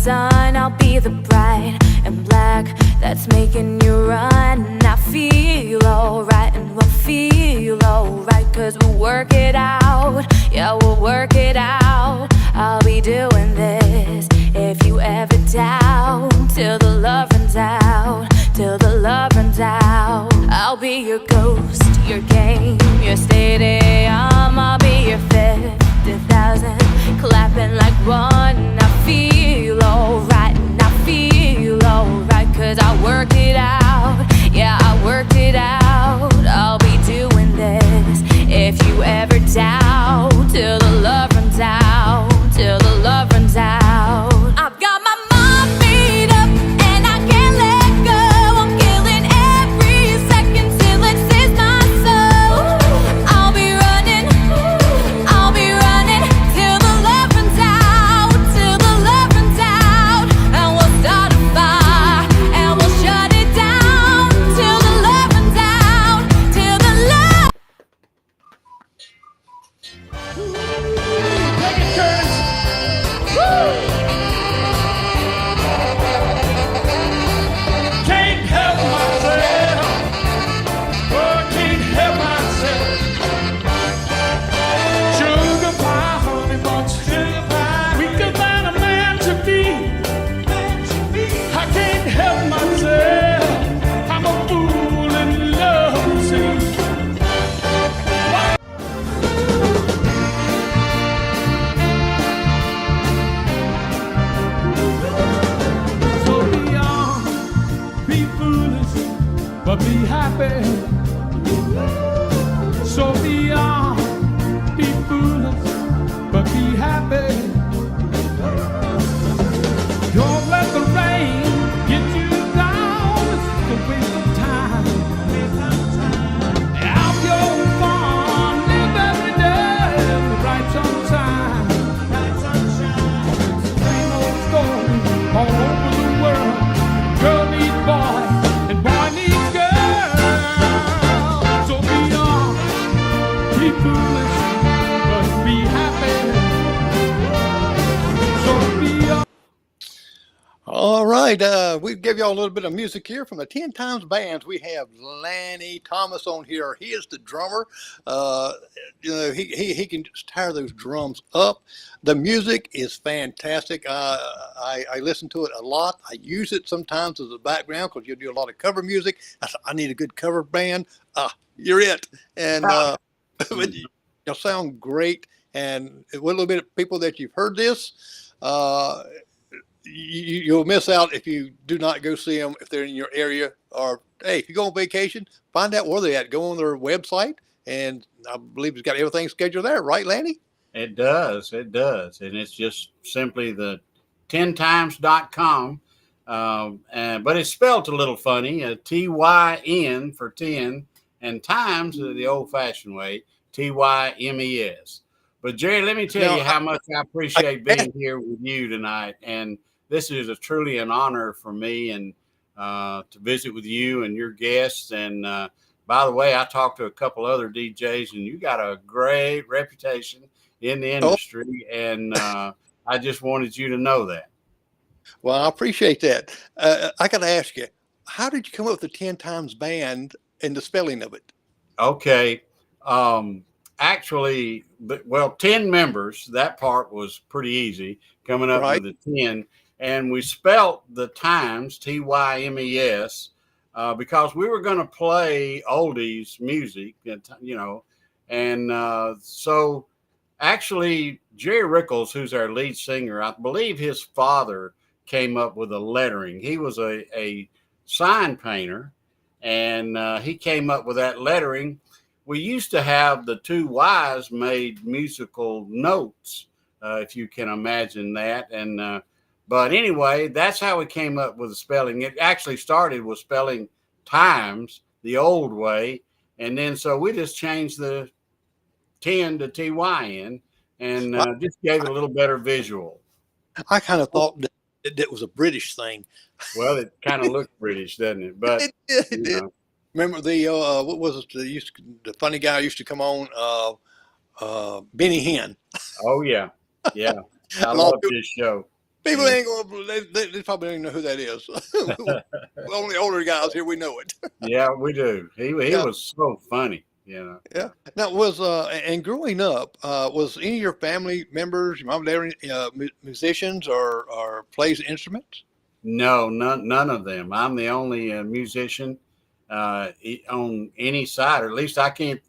sun, I'll be the bride and black that's making you run. I feel alright and we'll feel alright, cause we'll work it out. Yeah, we'll work it out. I'll be doing this if you ever doubt, till the love runs out, till the love runs out. I'll be your ghost, your game, your stadium. I'll be your 50,000 clapping like one. I feel alright and I feel alright, cause I worked it out. Yeah, I worked it out. I'll be doing this if you ever doubt, till the love runs out, till the love runs out. I've got my mind made up and I can't let go. I'm killing every second till it saves my soul. I'll be running till the love runs out, till the love runs out. And we'll start a fire and we'll shut it down, till the love runs out, till the love. Take it, Curtis. Woo! Can't help myself. Oh, can't help myself. Sugar pie, honey buns, sugar pie. Weaker than a man should be. I can't help myself. I'm a fool in love, see. So be young, be foolish, but be happy. So be young, be foolish, but be happy. Don't let the rain get you down. It's a waste of time. Have your fun, live every day in the bright sunshine. Same old story all over the world. Girl needs boy and boy needs girl. So be young, be foolish, but be happy. So be young. All right, we give y'all a little bit of music here from the 10 Times Bands. We have Lanny Thomas on here. He is the drummer. He can just tear those drums up. The music is fantastic. I listen to it a lot. I use it sometimes as a background because you do a lot of cover music. I need a good cover band. You're it. And you'll sound great. And with a little bit of people that you've heard this, you'll miss out if you do not go see them if they're in your area. Or hey, if you go on vacation, find out where they're at. Go on their website, and I believe it's got everything scheduled there, right, Lanny? It does. And it's just simply the 10times.com. But it's spelled a little funny, TYN for 10, and times the old-fashioned way, TYMES. But Jerry, let me tell you how much I appreciate being here with you tonight. And this is truly an honor for me, and to visit with you and your guests. And by the way, I talked to a couple other DJs, and you got a great reputation in the industry. And I just wanted you to know that. Well, I appreciate that. I got to ask you, how did you come up with the 10 Times Band and the spelling of it? Okay. Actually, 10 members, that part was pretty easy, coming up with the 10. And we spelt the times, TYMES, because we were going to play oldies music, and so actually Jerry Rickles, who's our lead singer, I believe his father came up with a lettering. He was a sign painter, and he came up with that lettering. We used to have the two Y's made musical notes, if you can imagine that. And but anyway, that's how we came up with the spelling. It actually started with spelling times the old way, and then so we just changed the 10 to TYN, and just gave it a little better visual. I kind of thought that it was a British thing. Well, it kind of looked British, doesn't it? But it did. Remember the what was it? The funny guy used to come on, Benny Hinn. Oh yeah, I love this show. People Yeah. ain't gonna. They probably don't even know who that is. Only older guys here, we know it. Yeah, we do. He Yeah, was so funny, you know. yeah. Now was and growing up, was any of your family members, your mom, and dad, musicians or plays instruments? No, none of them. I'm the only musician on any side, or at least I can't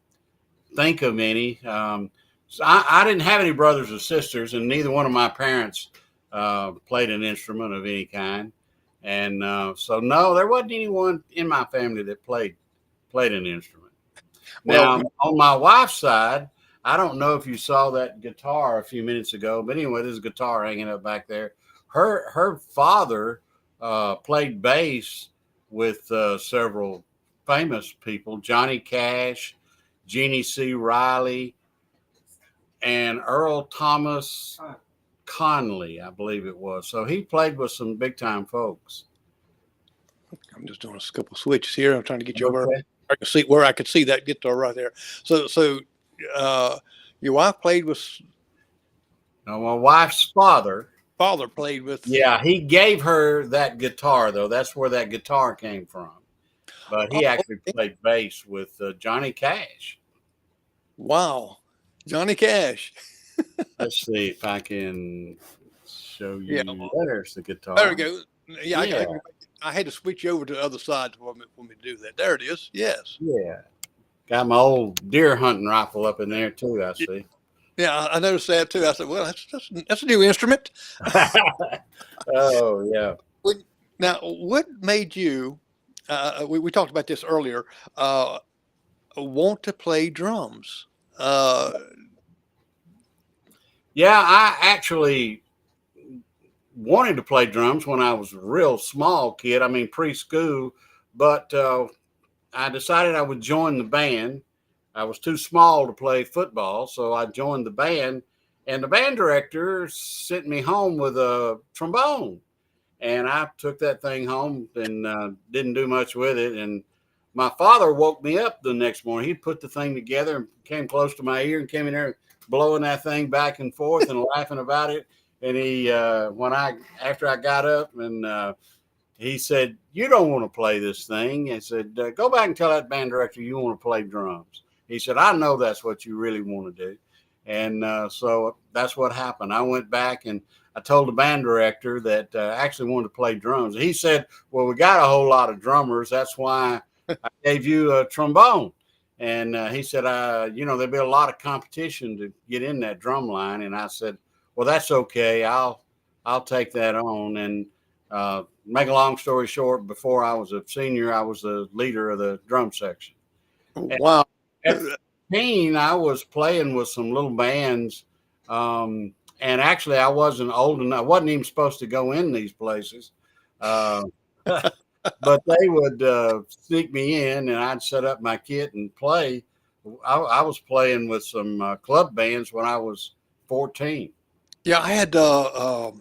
think of any. So I didn't have any brothers or sisters, and neither one of my parents played an instrument of any kind. And so, no, there wasn't anyone in my family that played an instrument. Well, Now, on my wife's side, I don't know if you saw that guitar a few minutes ago, but anyway, there's a guitar hanging up back there. Her father played bass with several famous people: Johnny Cash, Jeannie C. Riley, and Earl Thomas Conley, I believe it was. So he played with some big time folks. I'm just doing a couple switches here. I'm trying to get you over. Okay. I can see where I could see that guitar right there. So uh, your wife played with, Now, my wife's father, father played with. yeah, he gave her that guitar, though. That's where that guitar came from. But Oh, he actually okay. played bass with Johnny Cash. Wow, Johnny Cash. Let's see if I can show Yeah, you. There's the there we guitar. go. Yeah, Yeah, I had to switch you over to the other side for me to do that. There it is. Yes. yeah. Got my old deer hunting rifle up in there too, I see. Yeah, I noticed that too. I said, well, that's a new instrument. Oh, yeah. Now, what made you? We talked about this earlier. Want to play drums? Uh, Yeah, I actually wanted to play drums when I was a real small kid. I mean, preschool, but I decided I would join the band. I was too small to play football, so I joined the band, and the band director sent me home with a trombone. And I took that thing home and didn't do much with it. And my father woke me up the next morning. He put the thing together and came close to my ear and came in there blowing that thing back and forth and laughing about it. And he, after I got up and he said, "You don't want to play this thing." I said, "Go back and tell that band director you want to play drums." He said, "I know that's what you really want to do." And so that's what happened. I went back and I told the band director that I actually wanted to play drums. He said, "Well, we got a whole lot of drummers. That's why I gave you a trombone." And he said, there'd be a lot of competition to get in that drum line. And I said, "Well, that's okay. I'll take that on." And make a long story short, before I was a senior, I was the leader of the drum section. And wow. at 15, I was playing with some little bands. And actually, I wasn't old enough. I wasn't even supposed to go in these places. Uh, but they would sneak me in, and I'd set up my kit and play. I was playing with some club bands when I was 14. Yeah, I had a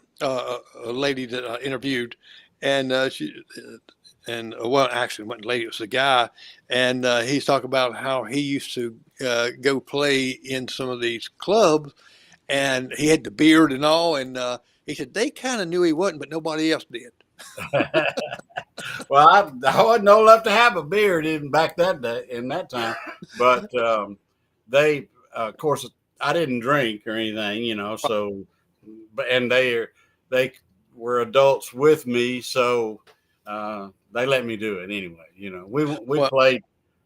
lady that I interviewed, and well, actually, it wasn't a lady; it was a guy, and he's talking about how he used to go play in some of these clubs, and he had the beard and all, and he said they kind of knew he wasn't, but nobody else did. Well, I wasn't old enough to have a beard even back that day in that time, but they, of course, I didn't drink or anything, So, but and they were adults with me, so they let me do it anyway. We Well, played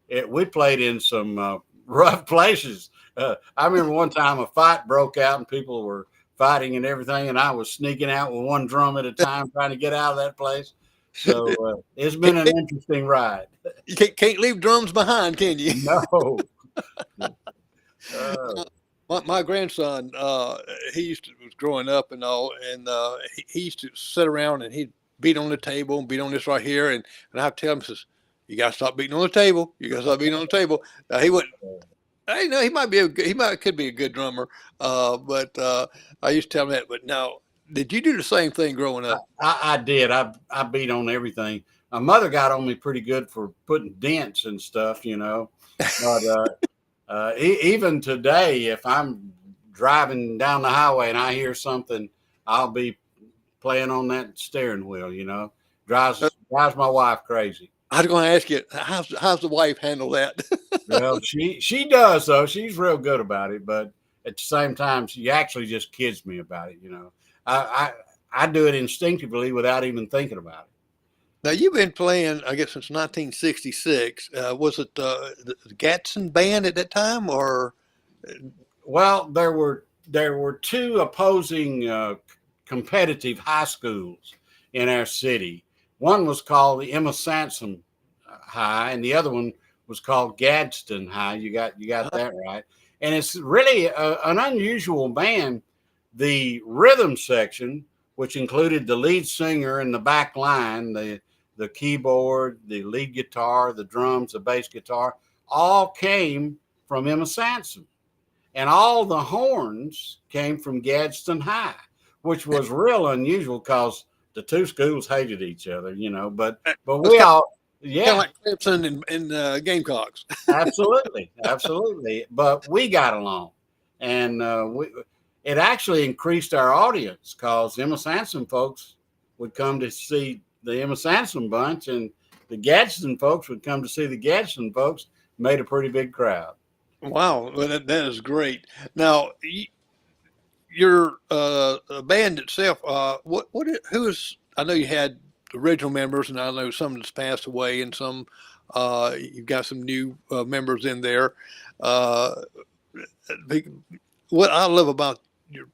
it. We played in some rough places. I remember one time a fight broke out and people were fighting and everything, and I was sneaking out with one drum at a time, trying to get out of that place. So it's been an interesting ride. you can't leave drums behind, can you? No. Uh, My grandson, he used to was growing up and all, and he used to sit around and he'd beat on the table and beat on this right here, and I'd tell him, says, "You got to stop beating on the table. You got to stop beating on the table." He wouldn't. I know he might be could be a good drummer, but I used to tell him that. But now, did you do the same thing growing up? I did. I beat on everything. My mother got on me pretty good for putting dents and stuff, But even today, if I'm driving down the highway and I hear something, I'll be playing on that steering wheel. Drives my wife crazy. I was going to ask you, how's the wife handle that? Well, she does though. She's real good about it, but at the same time, she actually just kids me about it. I do it instinctively without even thinking about it. Now you've been playing, I guess, since 1966. Was it the Gadsden band at that time, or? Well, there were two opposing competitive high schools in our city. One was called the Emma Sansom High, and the other one was called Gadsden High. You got that right. And it's really an unusual band. The rhythm section, which included the lead singer and the back line, the keyboard, the lead guitar, the drums, the bass guitar, all came from Emma Sansom. And all the horns came from Gadsden High, which was real unusual because the two schools hated each other, but we all, kind of like Clemson and Gamecocks. absolutely. But we got along, and it actually increased our audience because Emma Sansom folks would come to see the Emma Sansom bunch, and the Gadsden folks would come to see the Gadsden folks. Made a pretty big crowd. Wow, well, that is great. Now, your band itself, who is? I know you had original members, and I know some that's passed away, and some you've got some new members in there. What I love about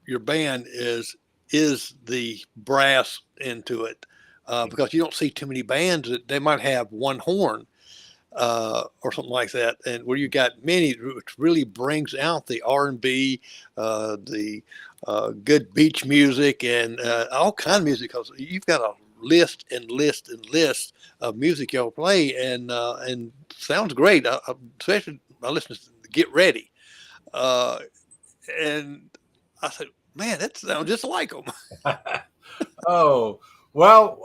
your band is the brass into it, because you don't see too many bands that they might have one horn or something like that, and where you got many, which really brings out the R&B, the good beach music, and all kind of music. Because you've got a list and list and list of music y'all play, and sounds great. Especially I listen to Get Ready, and I said, man, that sounds just like them. Oh, well,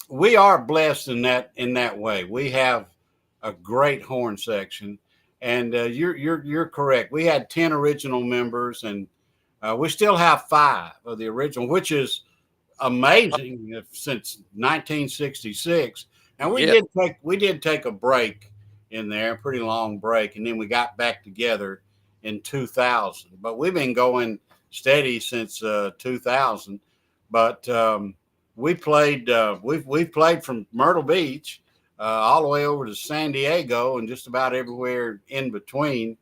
we are blessed in that way. We have a great horn section, and you're correct. We had 10 original members, and we still have 5 of the original, which is amazing since 1966. And we did take a break in there, a pretty long break, and then we got back together in 2000. But we've been going steady since 2000. But we've played from Myrtle Beach all the way over to San Diego and just about everywhere in between.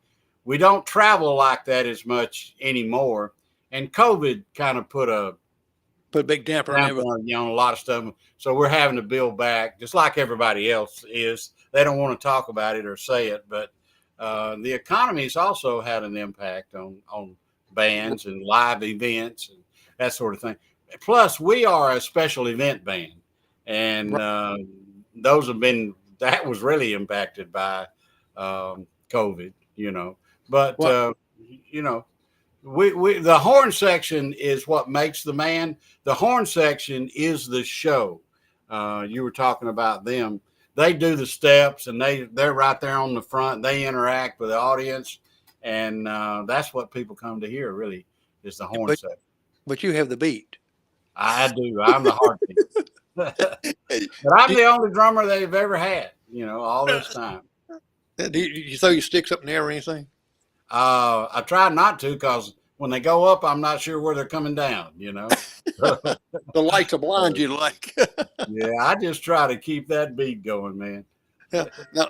We don't travel like that as much anymore, and COVID kind of put a big damper on everything. On a lot of stuff. So we're having to build back, just like everybody else is. They don't want to talk about it or say it, but the economy's also had an impact on bands and live events and that sort of thing. Plus, we are a special event band, and that was really impacted by COVID, But we the horn section is what makes the band. The horn section is the show. You were talking about them. They do the steps, and they're right there on the front. They interact with the audience, and that's what people come to hear. Really, is the horn section. But you have the beat. I do. I'm the heartbeat. But I'm the only drummer they've ever had, all this time. Do you throw your sticks up in the air or anything? I try not to, because when they go up, I'm not sure where they're coming down, The lights will blind you like. Yeah, I just try to keep that beat going, man. Yeah. Now,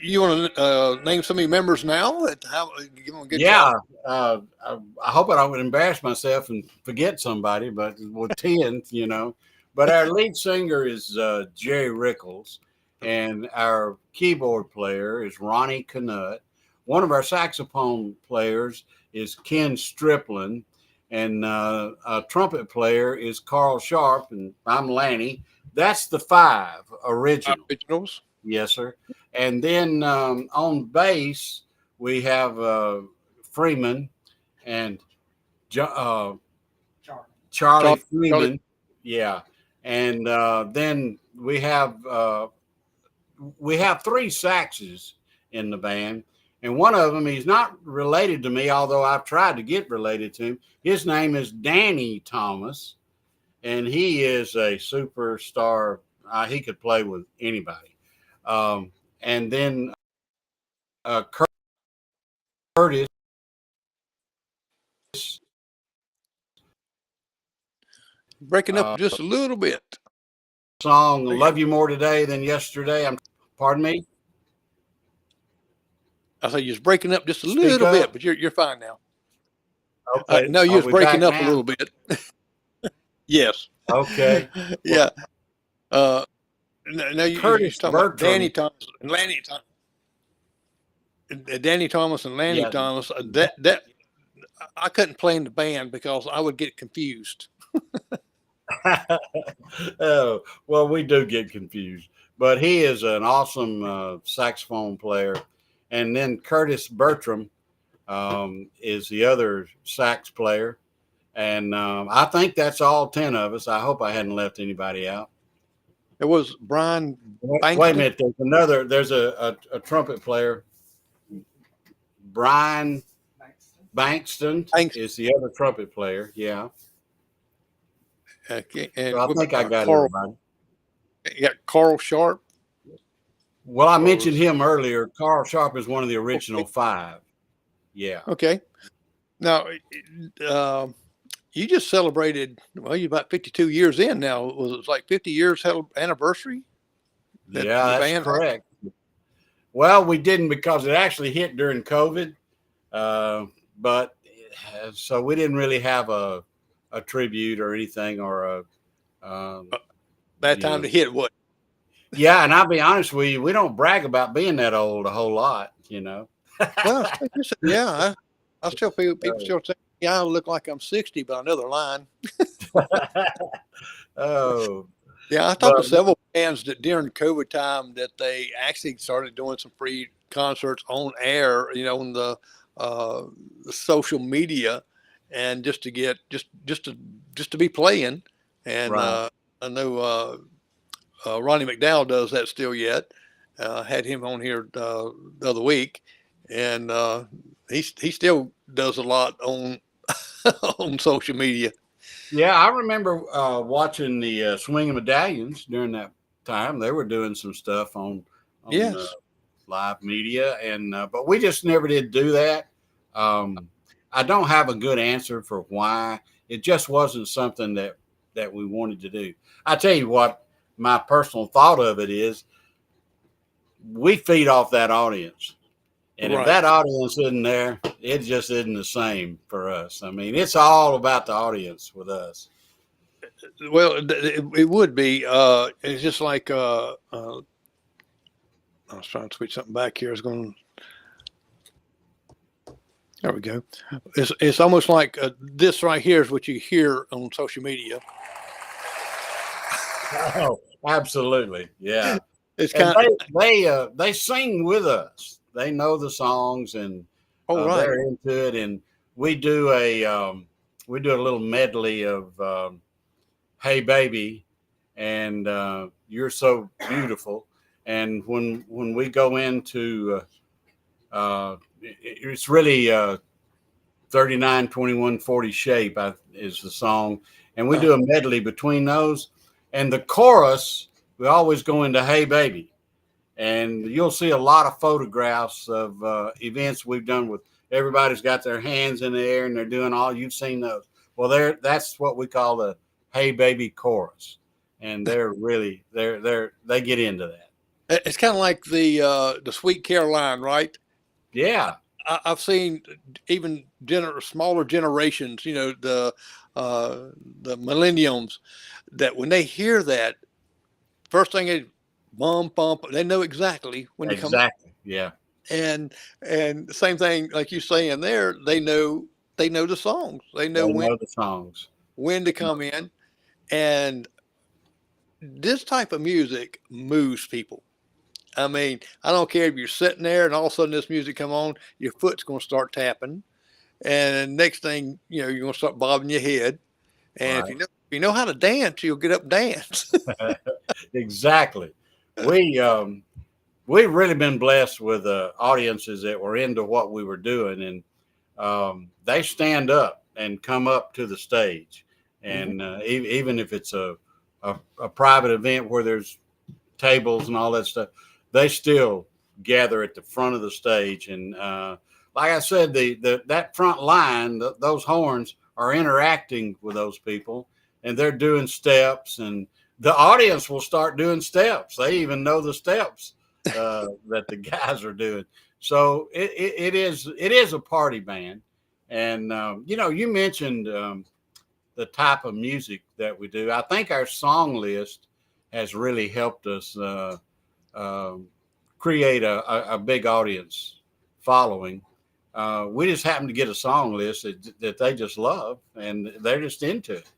you want to name some of your members now? Give them a good job? Yeah. I hope I don't embarrass myself and forget somebody, but with 10, But our lead singer is Jerry Rickles, and our keyboard player is Ronnie Canutt. One of our saxophone players is Ken Striplin, and a trumpet player is Carl Sharp, and I'm Lanny. That's the 5 originals. Yes, sir. And then on bass, we have Freeman and Charlie Freeman. Yeah. And then we have 3 saxes in the band. And one of them, he's not related to me, although I've tried to get related to him. His name is Danny Thomas. and he is a superstar. He could play with anybody. And then Curtis Breaking up just a little bit. song "Love You More Today Than Yesterday." Pardon me. I say you're breaking up just a Speak little up. bit, but you're fine now. Okay. No, you Are was we breaking back up a now? little bit. Yes. Okay. Yeah. No, you're Curtis talking about Danny Bertram. Thomas and Lanny Thomas. Danny Thomas and Lanny Yeah. Thomas. That I couldn't play in the band because I would get confused. Oh, well, we do get confused, but he is an awesome saxophone player. And then Curtis Bertram is the other sax player. And I think that's all 10 of us. I hope I hadn't left anybody out. It was Brian Wait a Bankston. minute. There's a trumpet player. Brian Bankston is the other trumpet player. Yeah. Okay, So I think I got Carl, everybody. you got Carl Sharp. Well, I mentioned him earlier. Carl Sharp is one of the original five. Yeah. Okay. Now, you just celebrated, well, you're about 52 years in now. Was it like 50 years anniversary? Yeah, that's correct. Well, we didn't because it actually hit during COVID. But so we didn't really have a tribute or anything or a bad time to hit what? Yeah, and I'll be honest with you, we don't brag about being that old a whole lot, Well, yeah, I still feel people still say, yeah, I look like I'm 60, but another line. Oh, yeah, I talked to several bands that during COVID time that they actually started doing some free concerts on air, on the social media, and just to get just to be playing. And right. I know Ronnie McDowell does that still yet. Had him on here the other week, and he still does a lot on on social media. Yeah, I remember watching the Swinging Medallions during that time. They were doing some stuff on Yes. Live media, and but we just never did do that. I don't have a good answer for why. It just wasn't something that we wanted to do. I tell you what, my personal thought of it is, we feed off that audience. And if that audience isn't there, it just isn't the same for us. I mean, it's all about the audience with us. Well, it would be. It's just like I was trying to switch something back here. I was going. There we go. It's almost like this right here is what you hear on social media. Oh, absolutely, yeah. It's kind of they sing with us. They know the songs and they're into it. And we do a little medley of "Hey Baby" and "You're So Beautiful." And when we go into it's really 39, 21, 40 shape is the song, and we do a medley between those. And the chorus, we always go into "Hey Baby." And you'll see a lot of photographs of events we've done with everybody's got their hands in the air and they're doing all. You've seen those. Well, that's what we call the "Hey Baby" chorus, and they're really they get into that. It's kind of like the Sweet Caroline, right? Yeah, I've seen even smaller generations, the millenniums, that when they hear that, first thing is bump. They know exactly when you come. Exactly. Yeah. And the same thing, like you saying there, they know the songs. They know the songs. When to come in, and this type of music moves people. I mean, I don't care if you're sitting there and all of a sudden this music come on, your foot's going to start tapping, and next thing you're going to start bobbing your head. And if you know how to dance, you'll get up and dance. Exactly. We've really been blessed with audiences that were into what we were doing, and they stand up and come up to the stage, and even if it's a private event where there's tables and all that stuff, they still gather at the front of the stage. And like I said, that front line, those horns are interacting with those people, and they're doing steps, and the audience will start doing steps. They even know the steps that the guys are doing. So it is a party band. And you mentioned the type of music that we do. I think our song list has really helped us create a big audience following. We just happen to get a song list that they just love, and they're just into it.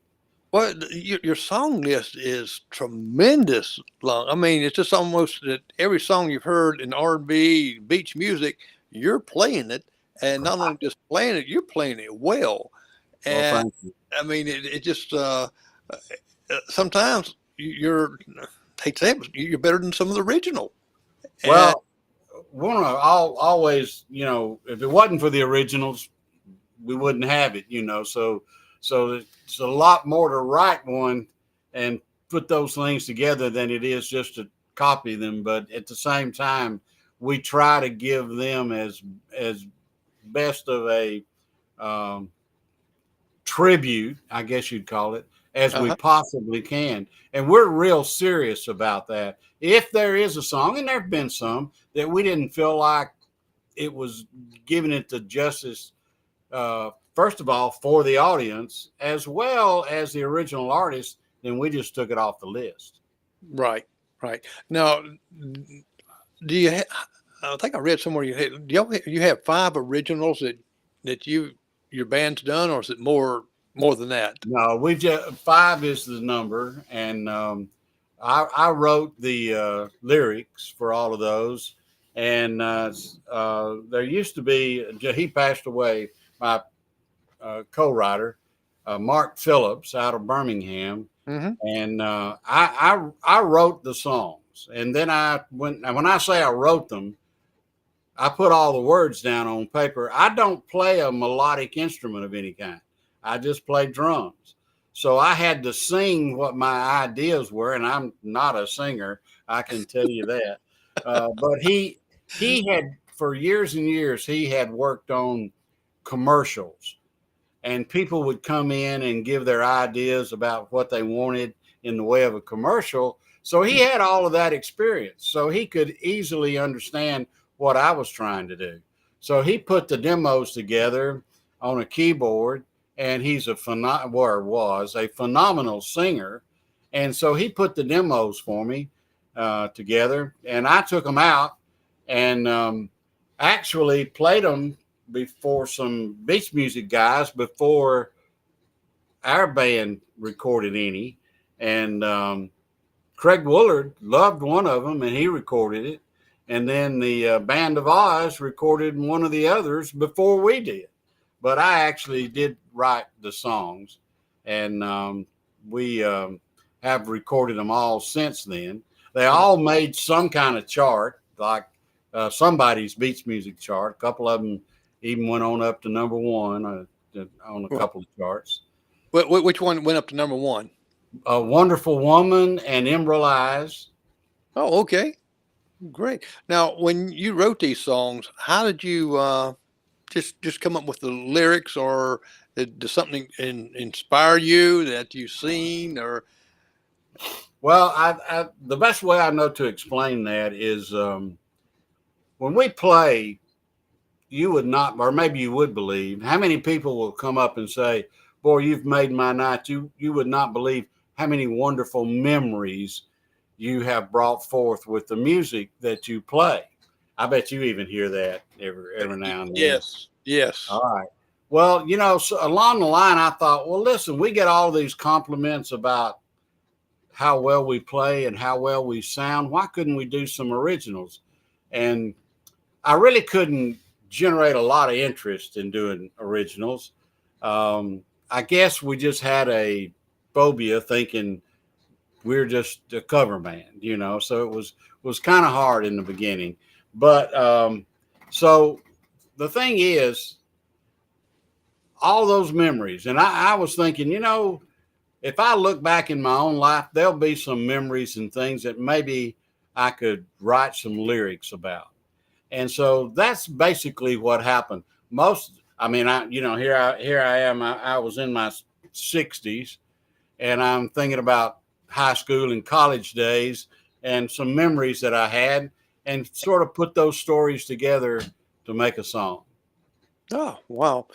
Well, your song list is tremendous long. I mean, it's just almost that every song you've heard in R&B, beach music, you're playing it, and not only just playing it, you're playing it well. Well, And thank you. I mean, it just sometimes you're hate to say it, you're better than some of the original. And, Well, one of always, if it wasn't for the originals, we wouldn't have it, So it's a lot more to write one and put those things together than it is just to copy them. But at the same time, we try to give them as best of a tribute, I guess you'd call it, as we possibly can. And we're real serious about that. If there is a song, and there have been some that we didn't feel like it was giving it the justice, first of all, for the audience, as well as the original artist, then we just took it off the list. right. Now, do you? I think I read somewhere you have 5 originals that your band's done, or is it more than that? No, we just 5 is the number, and I wrote the lyrics for all of those. And there used to be, he passed away, my co-writer, Mark Phillips out of Birmingham. And I wrote the songs. And then when I say I wrote them, I put all the words down on paper. I don't play a melodic instrument of any kind. I just play drums. So I had to sing what my ideas were, and I'm not a singer, I can tell you that. But he had, for years and years, he had worked on commercials, and people would come in and give their ideas about what they wanted in the way of a commercial. So he had all of that experience, so he could easily understand what I was trying to do. So he put the demos together on a keyboard, and he's was a phenomenal singer. And so he put the demos for me together, and I took them out and actually played them before some beach music guys before our band recorded any. And Craig Woolard loved one of them, and he recorded it. And then the Band of Oz recorded one of the others before we did. But I actually did write the songs, and we have recorded them all since then. They all made some kind of chart, like somebody's beach music chart. A couple of them even went on up to number 1 on a couple of charts. Which one went up to number 1? A Wonderful Woman and Emerald Eyes. Oh, okay. Great. Now, when you wrote these songs, how did you just come up with the lyrics, or did something inspire you that you've seen, or? Well, I the best way I know to explain that is when we play, you would not, or maybe you would believe, how many people will come up and say, "Boy, you've made my night." You would not believe how many wonderful memories you have brought forth with the music that you play. I bet you even hear that every now and then. Yes. All right. Well, so along the line, I thought, well, listen, we get all these compliments about how well we play and how well we sound. Why couldn't we do some originals? And I really couldn't generate a lot of interest in doing originals. I guess we just had a phobia thinking we're just a cover band, so it was kind of hard in the beginning. But so the thing is, all those memories, and I was thinking, if I look back in my own life, there'll be some memories and things that maybe I could write some lyrics about. And so that's basically what happened. I mean, here I am. I was in my 60s, and I'm thinking about high school and college days and some memories that I had, and sort of put those stories together to make a song. Oh, wow.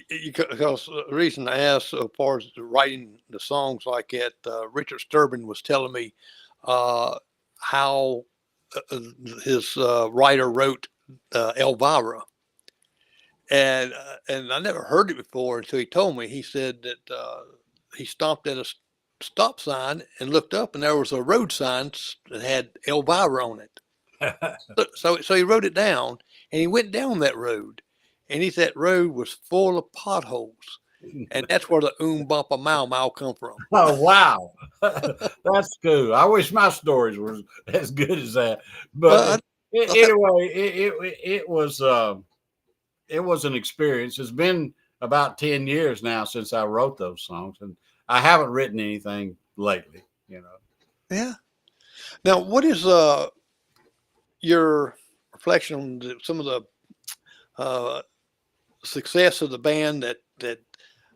Because the reason I asked, as far as writing the songs like that, Richard Sturban was telling me how uh, his writer wrote Elvira, and I never heard it before until he told me. He said that he stopped at a stop sign and looked up, and there was a road sign that had Elvira on it. So he wrote it down, and he went down that road, and he said that road was full of potholes, and that's where the Bumpa Mau Mau come from. Oh, wow. That's cool. I wish my stories were as good as that. But anyway, it was an experience. It's been about 10 years now since I wrote those songs, and I haven't written anything lately, Yeah. Now, what is your reflection on some of the success of the band, that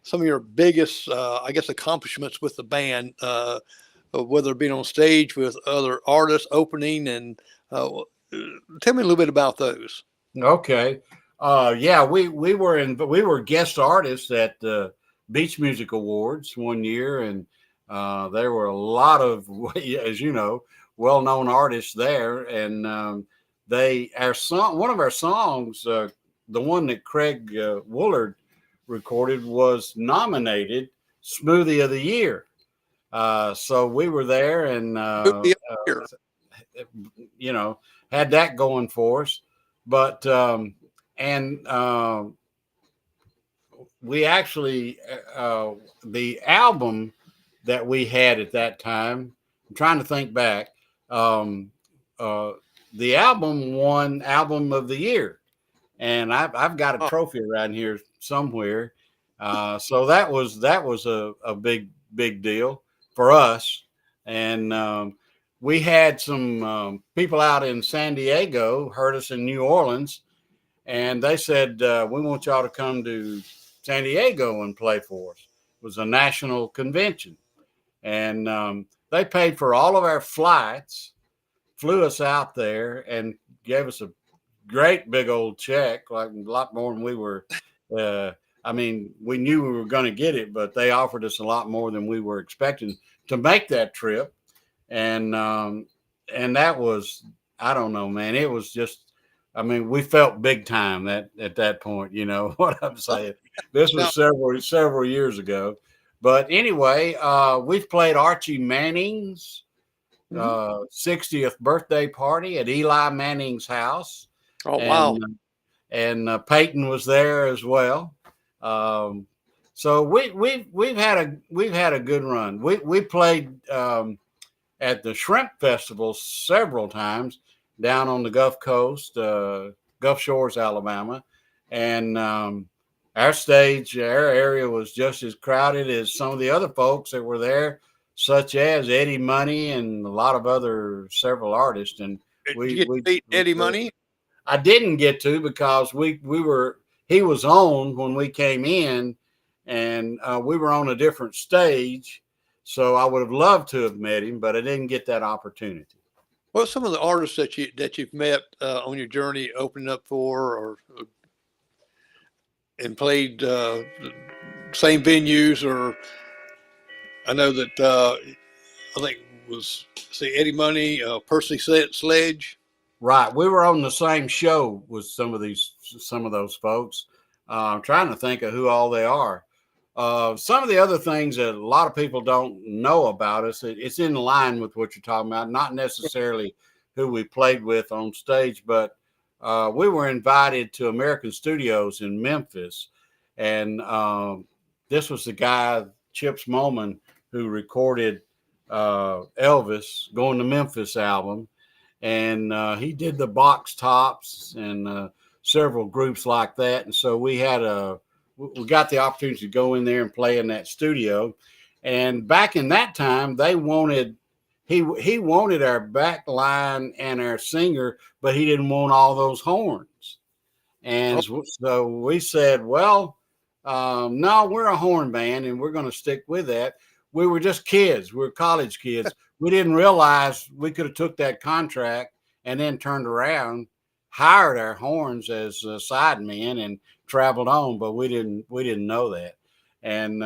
some of your biggest, I guess, accomplishments with the band, whether it be on stage with other artists opening, and tell me a little bit about those. Okay. Yeah, we were guest artists at the Beach Music Awards one year, and there were a lot of, as you know, well-known artists there, and one of our songs, the one that Craig Woolard recorded, was nominated Smoothie of the Year. So we were there, and had that going for us. But we actually, the album that we had at that time, I'm trying to think back, the album won Album of the Year, and I've got a trophy around here somewhere. So that was a big deal for us. And we had some people out in San Diego heard us in New Orleans, and they said, we want y'all to come to San Diego and play for us. It was a national convention, and they paid for all of our flights, flew us out there, and gave us a great big old check, like a lot more than we were. I mean, we knew we were going to get it, but they offered us a lot more than we were expecting to make that trip. And that was, I don't know, man, it was just, I mean, we felt big time at that point, you know what I'm saying? This was several years ago. But anyway, we've played Archie Manning's 60th birthday party at Eli Manning's house. Oh, wow. And Peyton was there as well. So we've had a good run. We played at the Shrimp Festival several times down on the Gulf Coast, Gulf Shores, Alabama, and our stage, our area was just as crowded as some of the other folks that were there, such as Eddie Money and a lot of several artists. And Did you get to meet Eddie Money? I didn't get to, because he was on when we came in, and we were on a different stage. So I would have loved to have met him, but I didn't get that opportunity. Well, some of the artists that you've met on your journey, opening up for, and played same venues, or I know that I think it was Eddie Money, Percy Sledge. Right, we were on the same show with some of those folks. I'm trying to think of who all they are. Some of the other things that a lot of people don't know about us, it's in line with what you're talking about. Not necessarily who we played with on stage, but we were invited to American Studios in Memphis, and this was the guy, Chips Moman, who recorded Elvis Going to Memphis album, and he did the Box Tops and several groups like that. And so we got the opportunity to go in there and play in that studio. And back in that time, they wanted he wanted our back line and our singer, but he didn't want all those horns. And Oh, so we said, well, no, we're a horn band and we're going to stick with that. We were just kids. We were college kids. We didn't realize we could have took that contract and then turned around, hired our horns as sidemen and traveled on, but we didn't know that. And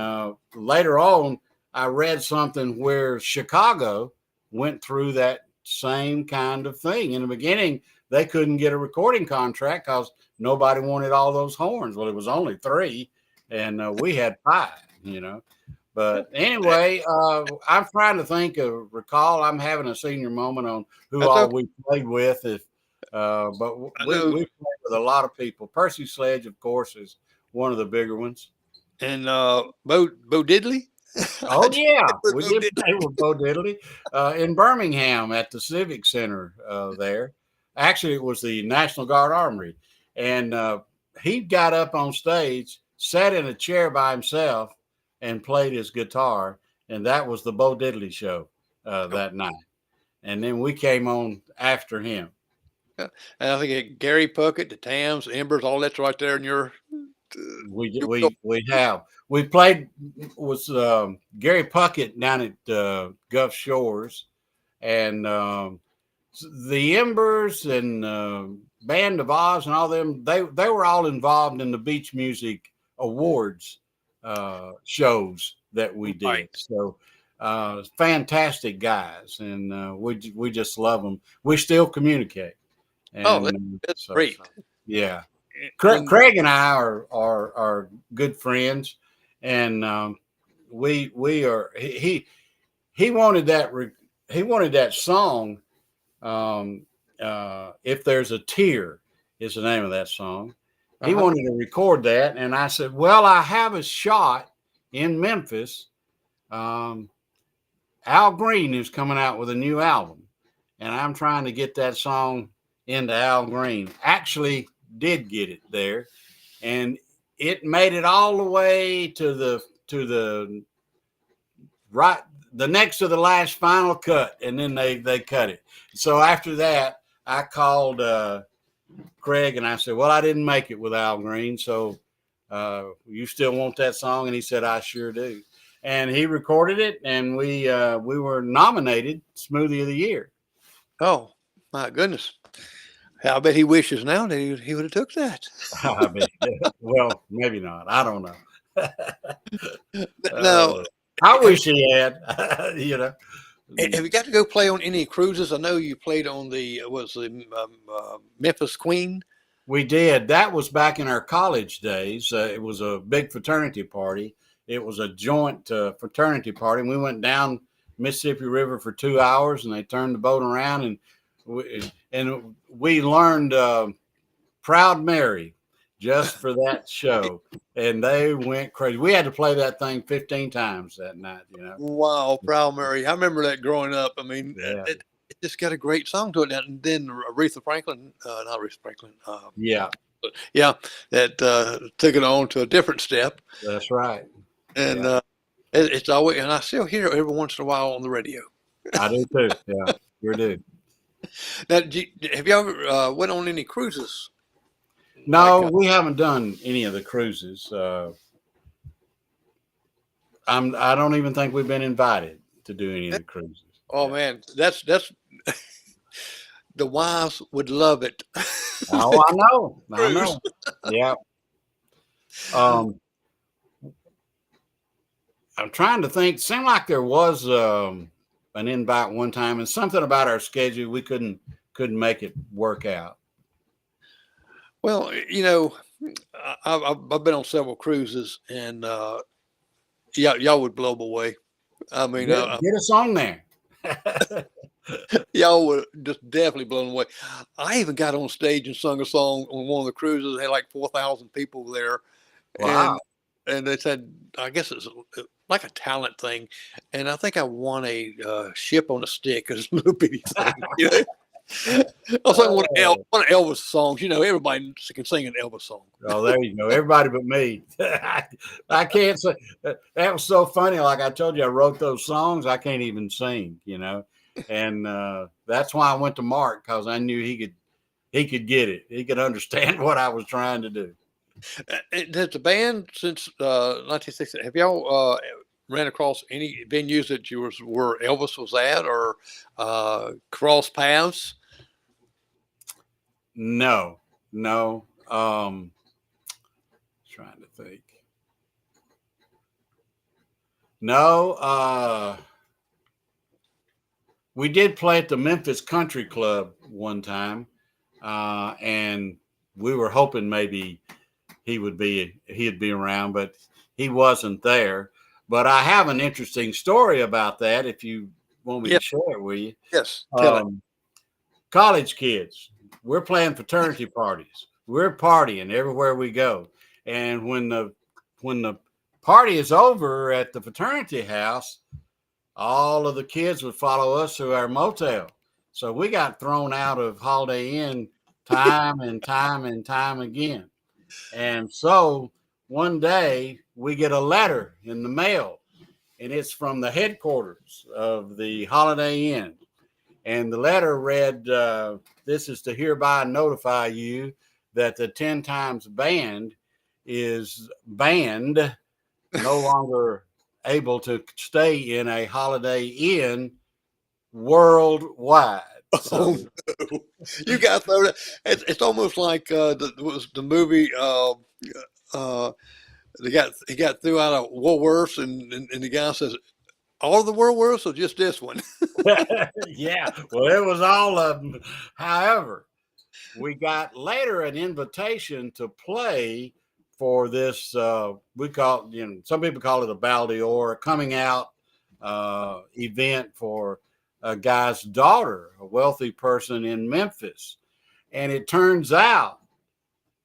later on, I read something where Chicago went through that same kind of thing. In the beginning, they couldn't get a recording contract because nobody wanted all those horns. Well, it was only three, and we had five. But anyway, I'm trying to recall. I'm having a senior moment on who that's all okay. we played with. But I we know. played with a lot of people. Percy Sledge, of course, is one of the bigger ones. And Bo Diddley. I Oh did yeah, with we Bo did Diddley. play with Bo Diddley in Birmingham at the Civic Center there. Actually, it was the National Guard Armory, and he got up on stage, sat in a chair by himself, and played his guitar, and that was the Bo Diddley show that night. And then we came on after him. And I think Gary Puckett, the Tams, Embers, all that's right there in We your we have we played with Gary Puckett down at Gulf Shores, and the Embers and Band of Oz and all them. They were all involved in the Beach Music Awards shows that we did. right. So fantastic guys, and we just love them. We still communicate, Oh, and that's so great. yeah. And Craig and I are good friends, and we are. He wanted he wanted that song. If there's a tear is the name of that song. He uh-huh. wanted to record that, and I said, "Well, I have a shot in Memphis. Um, Al Green is coming out with a new album, and I'm trying to get that song into Al Green. Actually, did get it there." And it made it all the way to the right the next to the last final cut, and then they cut it. So after that, I called Craig and I said, "Well, I didn't make it with Al Green, so you still want that song?" And he said, "I sure do." And he recorded it, and we were nominated Smoothie of the Year. Oh, my goodness. I bet he wishes now that he would have took that. I mean, well, maybe not. I don't know. Now, I have, wish he had. you know. have you got to go play on any cruises? I know you played on the Memphis Queen. We did. That was back in our college days. It was a big fraternity party. It was a joint fraternity party. And we went down Mississippi River for 2 hours, and they turned the boat around, and we learned Proud Mary just for that show. And they went crazy. We had to play that thing 15 times that night. Wow, Proud Mary. I remember that growing up. I mean, Yeah. it just got a great song to it. And then Aretha Franklin, not Aretha Franklin, Yeah, yeah, that took it on to a different step. that's right. And Yeah, it's always, and I still hear it every once in a while on the radio. I do too. Yeah, sure do. Now, have you ever went on any cruises? No, Like, we haven't done any of the cruises. I don't even think we've been invited to do any of the cruises. oh Yeah. man, that's the wives would love it. Oh, I know. I Cruise. know. Yeah. Um, I'm trying to think. Seemed like there was an invite one time, and something about our schedule we couldn't make it work out. Well, I've been on several cruises, and y'all would blow them away. I mean, Get us on there. y'all would just definitely blow them away. I even got on stage and sung a song on one of the cruises. They had like 4,000 people there, Wow. and they said, I guess it's like a talent thing, and I think I won a ship on a stick. It's a little bitty thing. I'll sing one of Elvis songs. You know, everybody can sing an Elvis song. Oh, there you go. Everybody but me. I can't say that was so funny. Like I told you, I wrote those songs. I can't even sing, and that's why I went to Mark, because I knew he could get it. He could understand what I was trying to do. Has the band since 1960? Have y'all ran across any venues that you where Elvis was at, or cross paths? No. Trying to think. No. We did play at the Memphis Country Club one time, and we were hoping maybe he'd be around, but he wasn't there. But I have an interesting story about that, if you want me to share it with you. Yes, tell it. College kids, we're playing fraternity parties. We're partying everywhere we go. And when the party is over at the fraternity house, all of the kids would follow us to our motel. So we got thrown out of Holiday Inn time and time and time again. And so one day we get a letter in the mail, and it's from the headquarters of the Holiday Inn. And the letter read, "This is to hereby notify you that the 10 Times Band is banned, no longer able to stay in a Holiday Inn worldwide." So, no. You got thrown out. It's almost like the movie. He got threw out of Woolworths, and the guy says, "All of the Woolworths, or just this one?" Yeah, well, it was all of them. However, we got later an invitation to play for this. We call some people call it a Baldior, a coming out event for a guy's daughter, a wealthy person in Memphis, and it turns out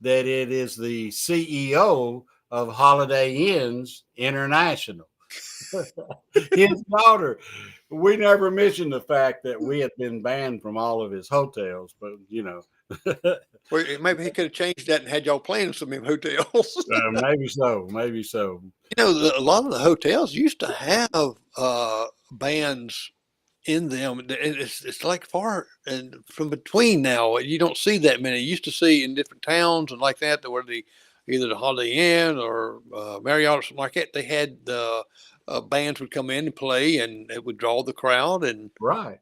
that it is the CEO of Holiday Inns International. His daughter. We never mentioned the fact that we had been banned from all of his hotels, but Well, maybe he could have changed that and had y'all playing some of them hotels. maybe so. A lot of the hotels used to have bands in them. It's like far and from between now. You don't see that many. You used to see in different towns and like that, where either the Holiday Inn or Marriott or something like that, they had bands would come in and play, and it would draw the crowd. And Right,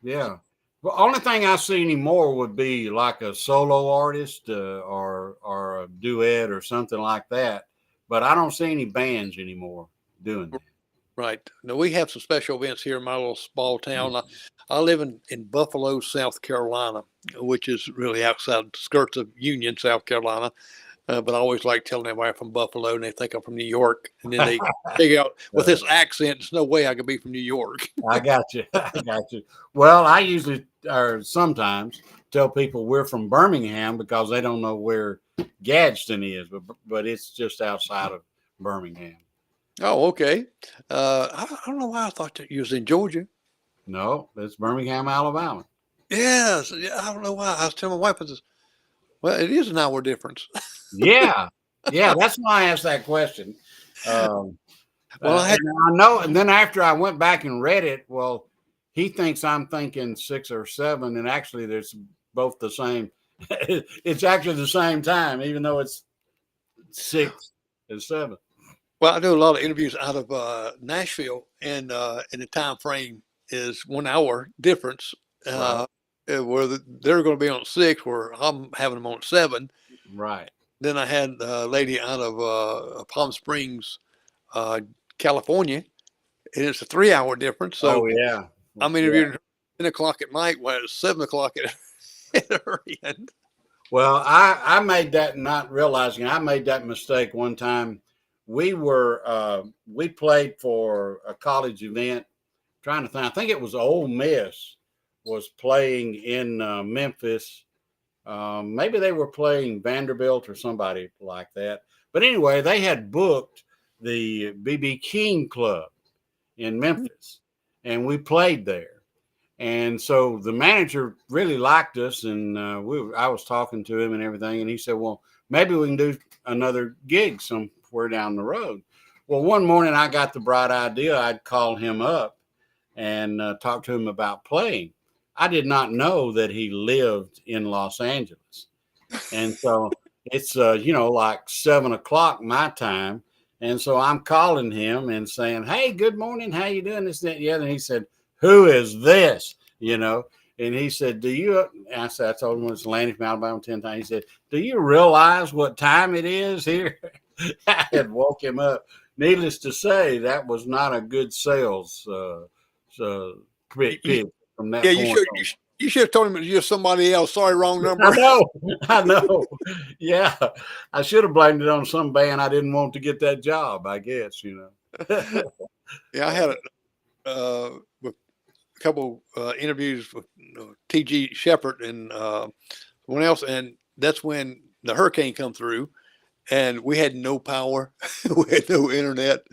yeah. Well, only thing I see anymore would be like a solo artist or a duet or something like that. But I don't see any bands anymore doing that. right. Now we have some special events here in my little small town. I live in Buffalo, South Carolina, which is really outside the skirts of Union, South Carolina. But I always like telling everybody from Buffalo, and they think I'm from New York. And then they figure out with this accent, there's no way I could be from New York. I got you. Well, I usually or sometimes tell people we're from Birmingham because they don't know where Gadsden is, but it's just outside of Birmingham. Oh, okay. I don't know why I thought that you was in Georgia. No, it's Birmingham, Alabama. Yes. I don't know why. I was telling my wife, well, it is an hour difference. Yeah. That's why I asked that question. Well, I know, and then after I went back and read it, well, he thinks I'm thinking 6 or 7, and actually, there's both the same. It's actually the same time, even though it's 6 and 7. Well, I do a lot of interviews out of Nashville, and the time frame is 1 hour difference. Right. Where they're going to be on 6, where I'm having them on 7. Right. Then I had a lady out of Palm Springs, California, and it's a 3 hour difference. So yeah. I'm interviewing her at 10 o'clock at night, while it's 7 o'clock at her end. Well, I made that, not realizing I made that mistake one time. We played for a college event. Trying to think, I think it was Ole Miss was playing in Memphis. Maybe they were playing Vanderbilt or somebody like that. But anyway, they had booked the B.B. King Club in Memphis, and we played there. And so the manager really liked us, and I was talking to him and everything, and he said, "Well, maybe we can do another gig somewhere down the road." Well, one morning I got the bright idea I'd call him up and talk to him about playing. I did not know that he lived in Los Angeles, and so it's like 7 o'clock my time, and so I'm calling him and saying, "Hey, good morning, how you doing?" This, that, and the other. And he said, "Who is this?" And he said, "Do you?" And I told him it's Lanny from Alabama 10 times. He said, "Do you realize what time it is here?" I had woke him up. Needless to say, that was not a good sales pitch from that Yeah, point on. you should have told him you're somebody else. Sorry, wrong number. I know. Yeah, I should have blamed it on some band I didn't want to get that job, I guess, Yeah, I had with a couple interviews with T.G. Shepherd and someone else, and that's when the hurricane come through, and we had no power, we had no internet,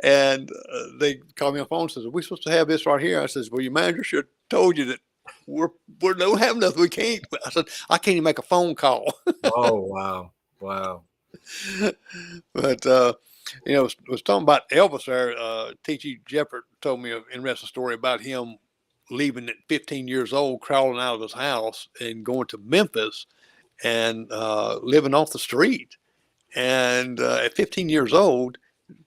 and they called me on the phone and says, "Are we supposed to have this right here?" I says, "Well, your manager should have told you that we don't have nothing. We can't." I said, "I can't even make a phone call." Oh, wow. But was talking about Elvis there. T.G. Shepherd told me an interesting story about him leaving at 15 years old, crawling out of his house and going to Memphis and living off the street. And at 15 years old,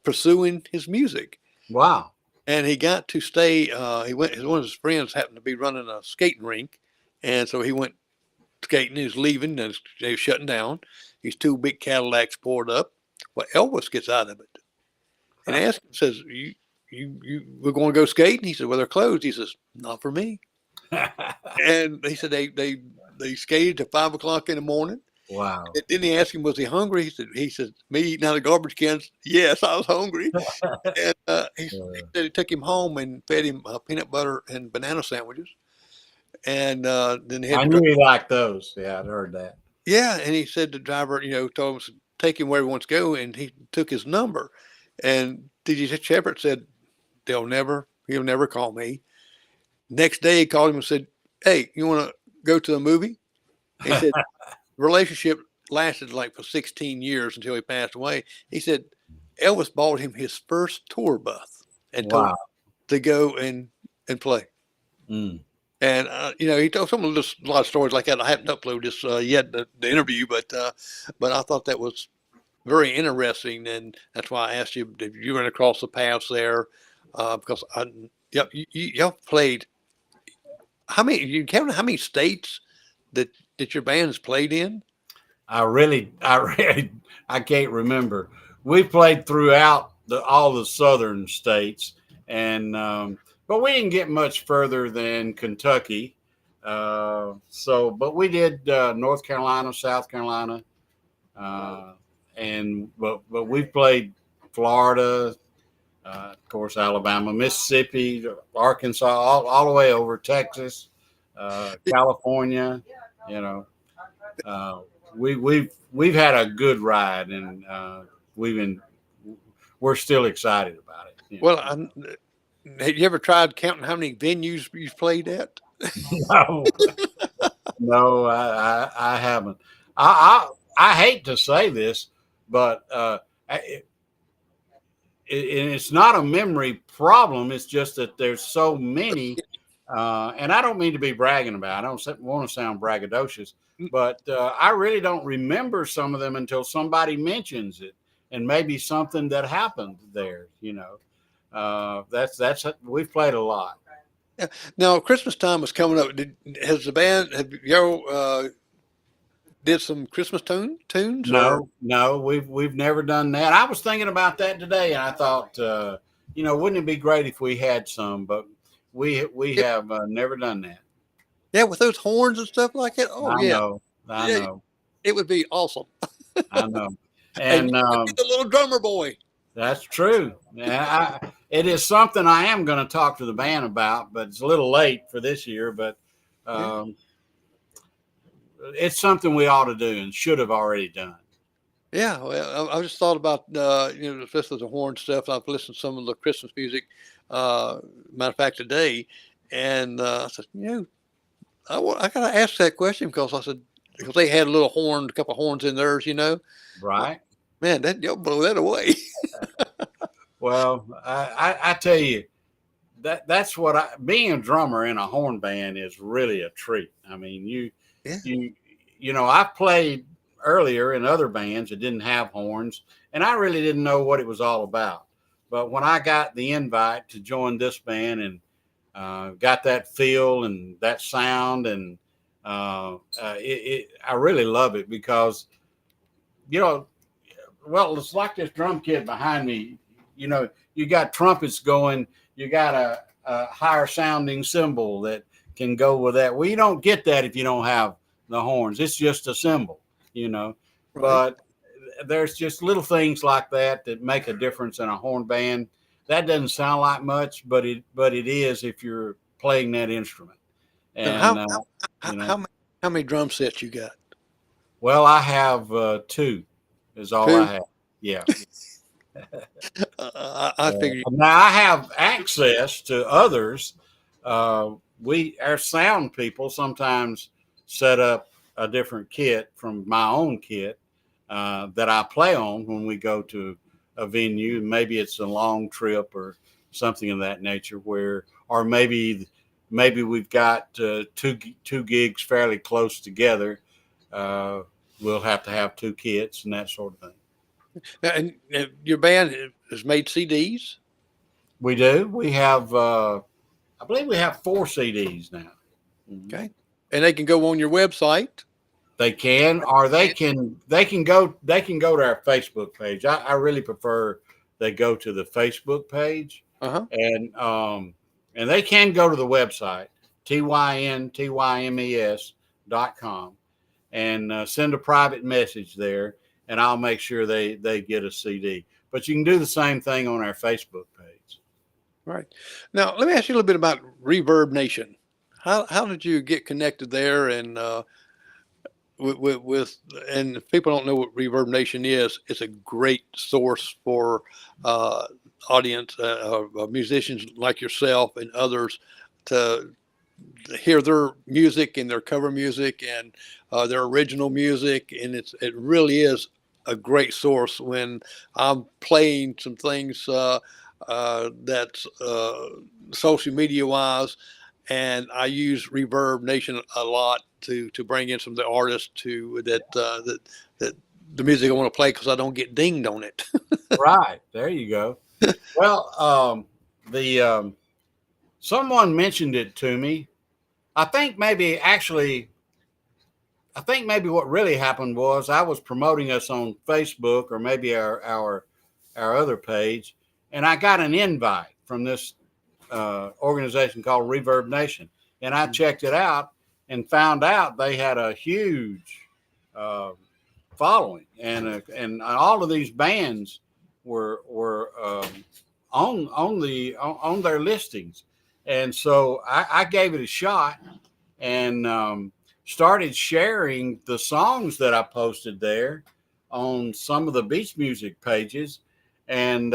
pursuing his music. Wow. And he got to stay. One of his friends happened to be running a skating rink, and so he went skating. He was leaving, and they were shutting down. These two big Cadillacs poured up. Well, Elvis gets out of it and asks him, says, we're going to go skating?" He said, "Well, they're closed." He says, "Not for me." And he said they skated to 5 o'clock in the morning. Wow. And then he asked him, was he hungry? He said, "Me eating out of garbage cans? Yes, I was hungry." And he said he took him home and fed him peanut butter and banana sandwiches. And then he had I knew he liked those. Yeah, I'd heard that. Yeah, and he said the driver, told him to take him where he wants to go, and he took his number. And T.J. Shepherd said, he'll never call me. Next day, he called him and said, "Hey, you want to go to a movie?" He said, relationship lasted like for 16 years until he passed away. He said Elvis bought him his first tour bus and told him to go and play. Mm. And he told a lot of stories like that. I haven't uploaded this yet, the interview, but I thought that was very interesting, and that's why I asked you if you ran across the paths there, because y'all played. How many? You count how many states that your band has played in? I can't remember. We played throughout all the southern states, and but we didn't get much further than Kentucky. But we did North Carolina, South Carolina, but we played Florida, of course, Alabama, Mississippi, Arkansas, all the way over Texas, California. We've had a good ride, and we're still excited about it. Well, have you ever tried counting how many venues you've played at? No, no, I haven't. I hate to say this, but it's not a memory problem. It's just that there's so many, and I don't mean to be bragging about it. I don't want to sound braggadocious, but I really don't remember some of them until somebody mentions it, and maybe something that happened there. We've played a lot. Yeah. Now, Christmas time was coming up. Have y'all did some Christmas tunes? No, we've never done that. I was thinking about that today, and I thought, wouldn't it be great if we had some? But we have never done that. Yeah, with those horns and stuff like that. Oh, I know. It would be awesome. I know. And the little drummer boy. That's true. Yeah, it is something I am going to talk to the band about, but it's a little late for this year. But it's something we ought to do and should have already done. Yeah, well, I just thought about especially the horn stuff. I've listened to some of the Christmas music. Matter of fact, today, And I said, I got to ask that question because I said, because they had a little horn, a couple of horns in theirs, Right. Man, you'll blow that away. Well, I tell you, that's what being a drummer in a horn band is really a treat. I mean, Yeah. I played earlier in other bands that didn't have horns, and I really didn't know what it was all about. But when I got the invite to join this band and got that feel and that sound, and I really love it because, well, it's like this drum kit behind me. You got trumpets going, you got a higher sounding cymbal that can go with that. Well, you don't get that if you don't have the horns. It's just a cymbal, Right. But there's just little things like that that make a difference in a horn band. That doesn't sound like much, but it is if you're playing that instrument. Now, And how many drum sets you got? well, I have two. Is all Two? I have. Yeah. I figured. Now I have access to others. Our sound people sometimes set up a different kit from my own kit that I play on when we go to a venue. Maybe it's a long trip or something of that nature, or maybe we've got two gigs fairly close together. We'll have to have two kits and that sort of thing. And your band has made CDs? We do. We have, I believe we have 4 CDs now. Okay. And they can go on your website. They can, or they can go to our Facebook page. I really prefer they go to the Facebook page, and they can go to the website tyntys.com and send a private message there, and I'll make sure they get a CD. But you can do the same thing on our Facebook page. Right. Now, let me ask you a little bit about Reverb Nation. How did you get connected there? And and if people don't know what Reverb Nation is, it's a great source for audience, musicians like yourself and others to hear their music and their cover music and their original music. And it really is a great source when I'm playing some things that's social media wise, and I use Reverb Nation a lot to bring in some of the artists that the music I want to play because I don't get dinged on it. Right. There you go. Well, someone mentioned it to me. I think maybe what really happened was I was promoting us on Facebook or maybe our other page, and I got an invite from this organization called Reverb Nation, and I checked it out and found out they had a huge following, and all of these bands were on their listings, and so I gave it a shot and started sharing the songs that I posted there on some of the beach music pages. And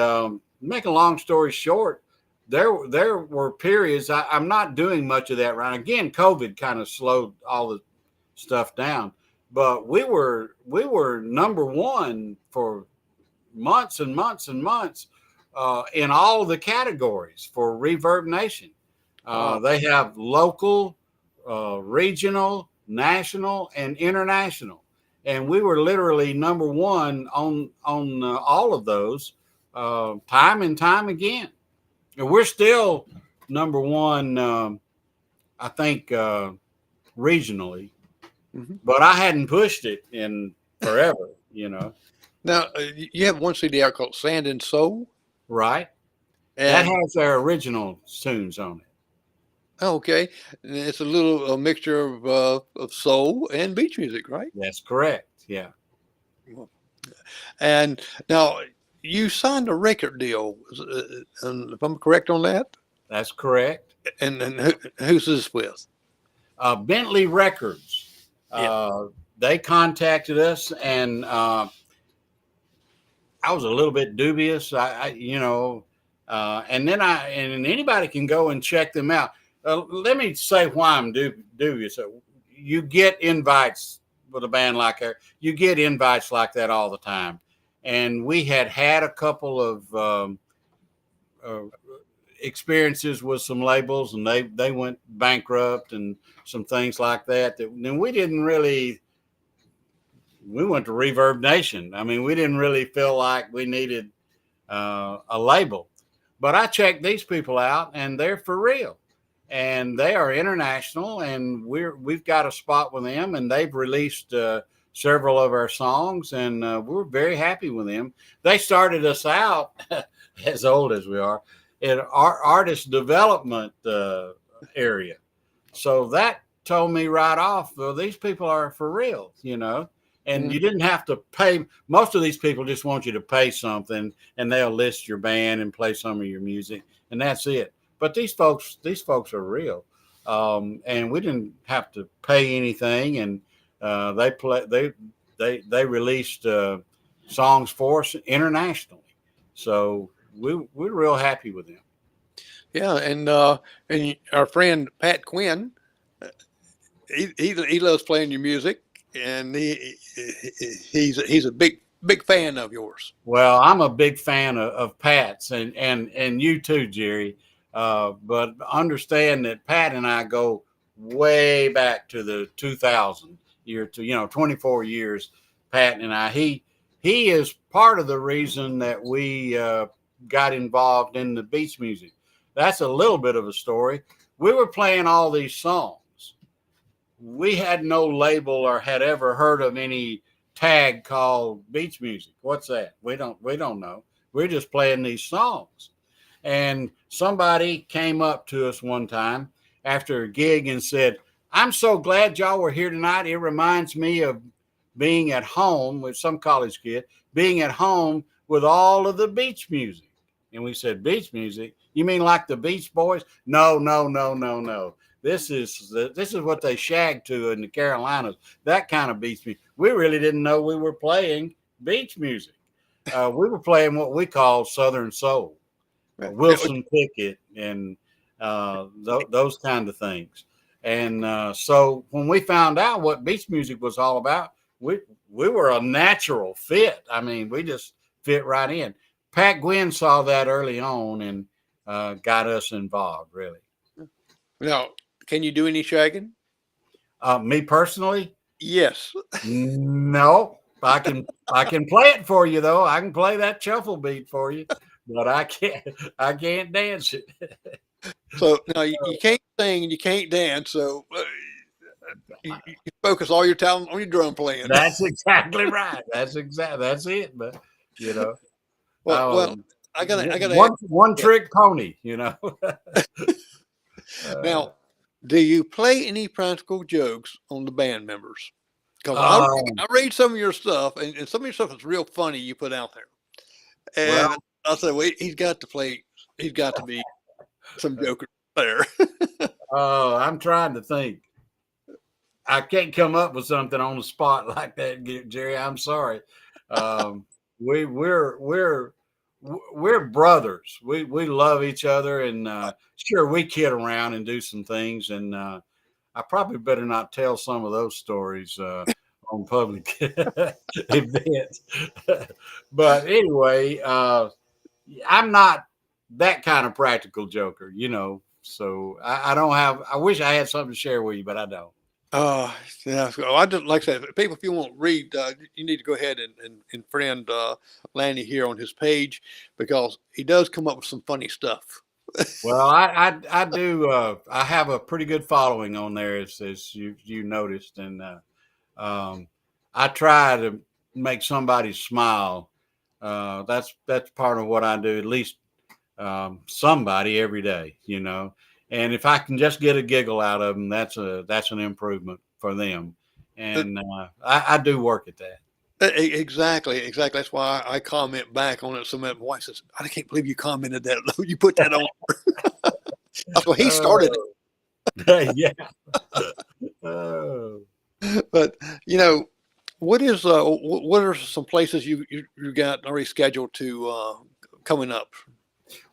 make a long story short, there were periods I'm not doing much of that right now. Again, COVID kind of slowed all the stuff down, but we were number one for months and months and months in all of the categories for Reverb Nation. They have local, regional, national, and international, and we were literally number one on all of those time and time again. And we're still number one, I think, regionally, but I hadn't pushed it in forever, Now, you have one CD out called Sand and Soul. Right. And That has our original tunes on it. Okay, and it's a little mixture of soul and beach music, right? That's correct. Yeah. And now you signed a record deal, if I'm correct on that. That's correct. And who's this with? Bentley Records. They contacted us, and I was a little bit dubious. And then anybody can go and check them out. let me say why I'm dubious. You get invites with a band like that. You get invites like that all the time, and we had a couple of uh, experiences with some labels, and they went bankrupt and some things like that. Then we didn't really. We went to Reverb Nation. I mean, we didn't really feel like we needed a label, but I checked these people out, and they're for real, and they are international, and we've got a spot with them, and they've released several of our songs, and we're very happy with them. They started us out, as old as we are, in our artist development area, so that told me right off, well, these people are for real, you know. And you didn't have to pay. Most of these people just want you to pay something, and they'll list your band and play some of your music, and that's it. But these folks are real, and we didn't have to pay anything. And they released songs for us internationally, so we're real happy with them. Yeah, and our friend Pat Quinn, he loves playing your music, and he's a big fan of yours. Well, I'm a big fan of Pat's, and you too, Jerry. But understand that Pat and I go way back to the 2000 year to 24 years. Pat and I, he is part of the reason that we got involved in the beach music. That's a little bit of a story. We were playing all these songs. We had no label or had ever heard of any tag called beach music. What's that? We don't know. We're just playing these songs. And somebody came up to us one time after a gig and said, "I'm so glad y'all were here tonight. It reminds me of being at home," with some college kid, "being at home with all of the beach music." And we said, "Beach music? You mean like the Beach Boys?" No. This is what they shag to in the Carolinas, that kind of beach music. We really didn't know we were playing beach music. We were playing what we call Southern Soul, Wilson Pickett, and those kind of things. And so when we found out what beach music was all about, we were a natural fit. I mean, we just fit right in. Pat Gwynn saw that early on and got us involved, really. Now, can you do any shagging? Me personally? Yes. No. I can play it for you, though. I can play that shuffle beat for you, but I can't dance it. So now you can't sing and you can't dance. So you focus all your talent on your drum playing. That's exactly right. That's it. But Well, I gotta one trick pony. Now, do you play any practical jokes on the band members? Because I read some of your stuff, and some of your stuff is real funny you put out there. And I said, wait, he's got to be some joker there. Oh, I'm trying to think. I can't come up with something on the spot like that, Jerry. I'm sorry. We're brothers. We love each other, and sure, we kid around and do some things. And I probably better not tell some of those stories on public events. But anyway, I'm not that kind of practical joker, So I don't have. I wish I had something to share with you, but I don't. Yeah. So I just like I said, people, if you want to read, you need to go ahead and friend Lanny here on his page, because he does come up with some funny stuff. Well, I do. I have a pretty good following on there, as you noticed, and I try to make somebody smile. That's part of what I do. At least somebody every day, And if I can just get a giggle out of them, that's an improvement for them. And I do work at that. Exactly. That's why I comment back on it. Some of my wife says, "I can't believe you commented that. You put that on." That's why he started it. Yeah. But what are some places you got already scheduled to coming up?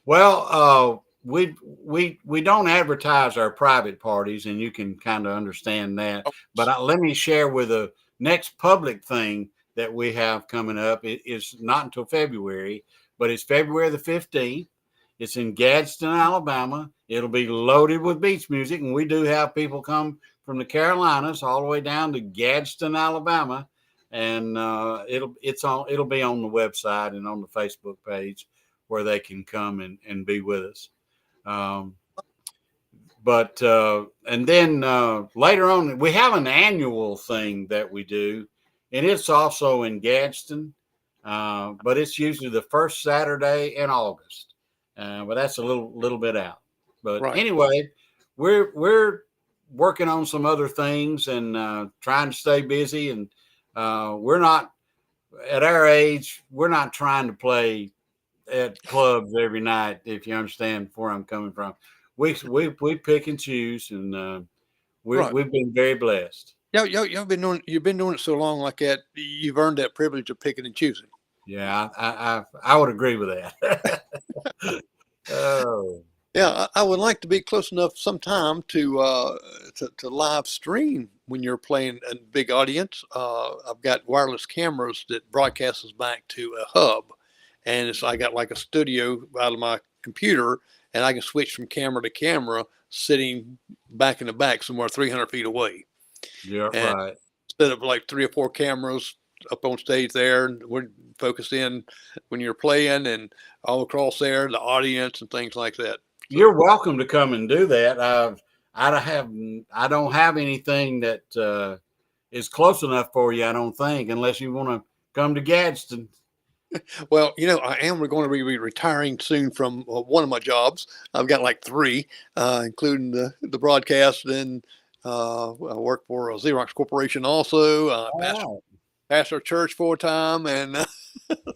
Well, we don't advertise our private parties, and you can kind of understand that. Oh, But let me share with the next public thing that we have coming up. It is not until February, but it's February the 15th. It's in Gadsden, Alabama. It'll be loaded with beach music, and we do have people come from the Carolinas all the way down to Gadsden, Alabama, and it'll be on the website and on the Facebook page where they can come and be with us. But and then later on, we have an annual thing that we do, and it's also in Gadsden, but it's usually the first Saturday in August. But that's a little bit out. But right. anyway, we're working on some other things and trying to stay busy. And we're not at our age. We're not trying to play at clubs every night. If you understand where I'm coming from, we pick and choose, and we've been very blessed. You've been doing it so long like that. You've earned that privilege of picking and choosing. Yeah, I would agree with that. Oh. Yeah, I would like to be close enough sometime to live stream when you're playing a big audience. I've got wireless cameras that broadcasts us back to a hub, and I got like a studio out of my computer, and I can switch from camera to camera sitting back in the back somewhere 300 feet away. Yeah, and right. Instead of like 3 or 4 cameras up on stage there, and we're focused in when you're playing and all across there, the audience and things like that. So, you're welcome to come and do that. I don't have anything that is close enough for you, I don't think, unless you want to come to Gadsden. well, I am going to be retiring soon from one of my jobs. I've got like 3, including the broadcast. And I work for a Xerox Corporation also. Pastor a church full time, and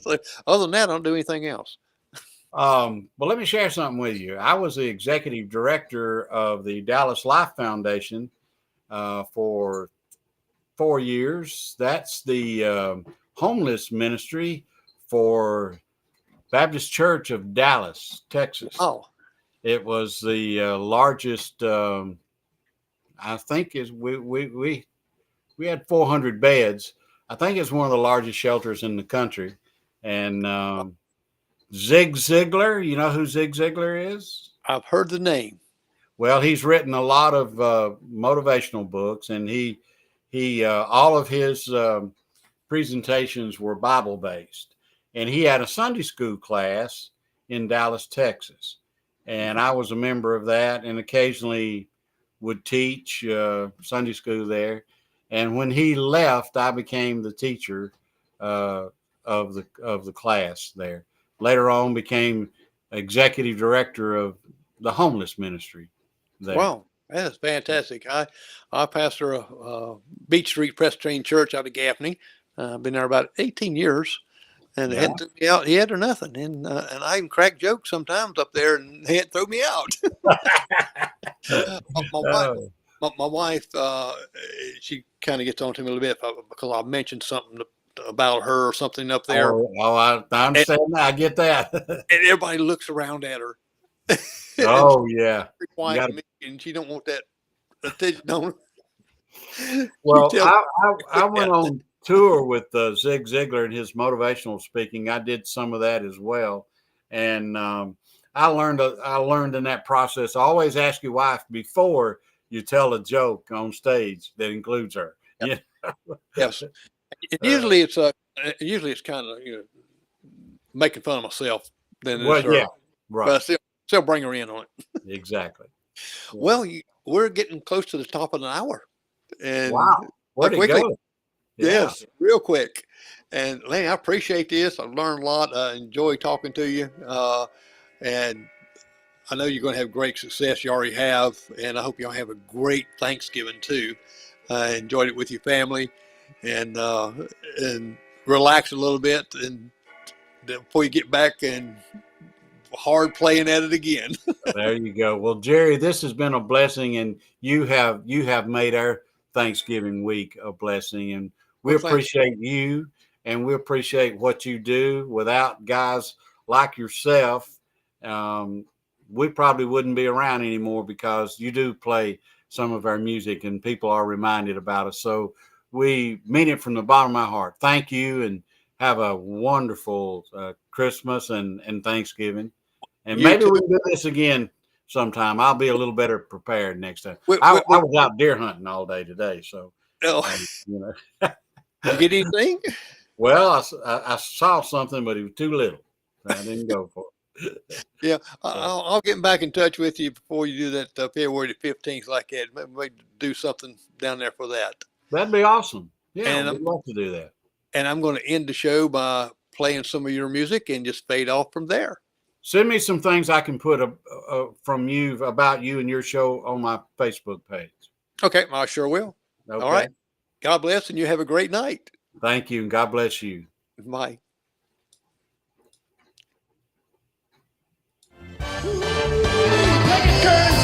so other than that, I don't do anything else. Well, let me share something with you. I was the executive director of the Dallas Life Foundation for 4 years. That's the homeless ministry for Baptist Church of Dallas, Texas. Oh, it was the largest. I think is we had 400 beds. I think it's one of the largest shelters in the country. And Zig Ziglar, you know who Zig Ziglar is? I've heard the name. Well, he's written a lot of motivational books, and he all of his presentations were Bible based. And he had a Sunday school class in Dallas, Texas, and I was a member of that, and occasionally would teach Sunday school there. And when he left, I became the teacher of the class there. Later on, became executive director of the homeless ministry there. Wow, that is fantastic. I pastor a Beach Street Presbyterian Church out of Gaffney. I've been there about 18 years, and they hadn't threw me out yet or nothing. And I even crack jokes sometimes up there, and they hadn't throw me out. My wife, she kind of gets on to me a little bit because I mentioned something about her or something up there. I understand that. I get that. And everybody looks around at her. Oh, yeah. Quiet, and she don't want that attention on her. Well, I went on tour with Zig Ziglar and his motivational speaking. I did some of that as well. And I learned in that process, always ask your wife before you tell a joke on stage that includes her. Yep. Yeah. Yes. Usually it's kind of making fun of myself. Then yeah, right. But I still bring her in on it. Exactly. Yeah. Well, we're getting close to the top of an hour. And wow, where'd it go? Yes, real quick. And Lanny, I appreciate this. I've learned a lot. I enjoy talking to you. And I know you're going to have great success. You already have. And I hope y'all have a great Thanksgiving too. I enjoyed it with your family, and relax a little bit, and before you get back and hard playing at it again. There you go. Well, Jerry, this has been a blessing, and you have made our Thanksgiving week a blessing, and we appreciate you, and we appreciate what you do. Without guys like yourself, we probably wouldn't be around anymore because you do play some of our music and people are reminded about us. So we mean it from the bottom of my heart. Thank you, and have a wonderful Christmas and Thanksgiving. And You maybe too. we can do this again sometime. I'll be a little better prepared next time. We- I we- we- was out deer hunting all day today, so Oh, you know. you get anything? Well, I saw something, but it was too little. So I didn't go for it. Yeah, I'll get back in touch with you before you do that February the 15th like that. Maybe do something down there for that. That'd be awesome. Yeah, And we'd love to do that. And I'm going to end the show by playing some of your music and just fade off from there. Send me some things I can put from you about you and your show on my Facebook page. Okay, I sure will. Okay. All right. God bless, and you have a great night. Thank you, and God bless you. Bye. Take it, Curtis.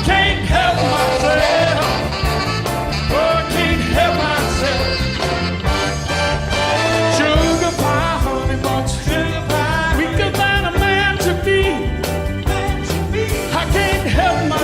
Can't help myself. Oh, can't help myself. Sugar pie, honey buns, sugar pie. Weaker than a man to be. I can't help myself.